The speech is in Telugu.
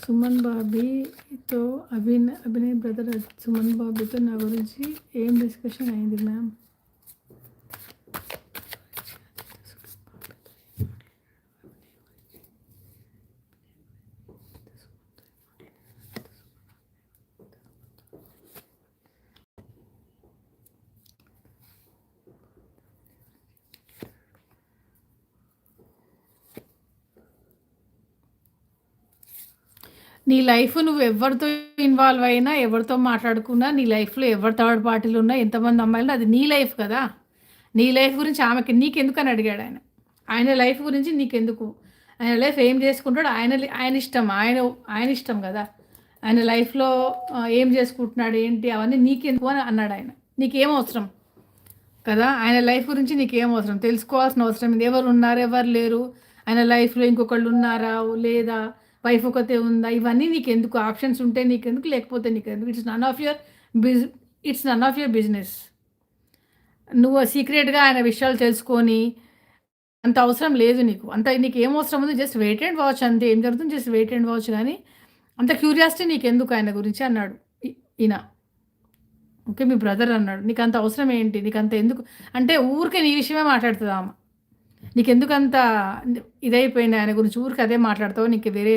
సుమన్ బాబీతో అభినయ్ బ్రదర్ సుమన్ బాబీతో నా గురించి ఏం డిస్కషన్ అయింది మ్యామ్? నీ లైఫ్ నువ్వు ఎవరితో ఇన్వాల్వ్ అయినా, ఎవరితో మాట్లాడుకున్నా, నీ లైఫ్‌లో ఎవరు థర్డ్ పార్టీలు ఉన్నా, ఎంతమంది అమ్మాయిలు అది నీ లైఫ్ కదా! నీ లైఫ్ గురించి ఆమెకి నీకెందుకని అడిగాడు ఆయన. ఆయన లైఫ్ గురించి నీకెందుకు? ఆయన లైఫ్ ఏం చేసుకుంటాడో ఆయన ఇష్టం. ఆయన ఇష్టం కదా! ఆయన లైఫ్‌లో ఏం చేసుకుంటున్నాడు, ఏంటి అవన్నీ నీకెందుకు అని అన్నాడు ఆయన. నీకేం అవసరం కదా! ఆయన లైఫ్ గురించి నీకేం అవసరం? తెలుసుకోవాల్సిన అవసరం ఏంది? ఎవరు ఉన్నారు, ఎవరు లేరు, ఆయన లైఫ్‌లో ఇంకొకళ్ళు ఉన్నారా, లేదా వైఫ్ ఒకతే ఉందా, ఇవన్నీ నీకెందుకు? ఆప్షన్స్ ఉంటే నీకెందుకు, లేకపోతే నీకెందుకు? It's none of your business. నువ్వు సీక్రెట్‌గా ఆయన విషయాలు తెలుసుకొని అంత అవసరం లేదు నీకు. అంత నీకేం అవసరం ఉంది? జస్ట్ వెయిట్ అండ్ వాచ్ అంతే. ఏం జరుగుతుంది జస్ట్ వెయిట్ అండ్ వాచ్ గానీ, అంత క్యూరియాసిటీ నీకెందుకు ఆయన గురించి అన్నాడు ఈయన. ఓకే. మీ బ్రదర్ అన్నాడు. నీకంత అవసరం ఏంటి? నీకంత ఎందుకు? అంటే ఊరికే నీ విషయమే మాట్లాడుతది ఆమె. నీకెందుకంత ఇదైపోయింది ఆయన గురించి? ఊరికే అదే మాట్లాడతావు. నీకు వేరే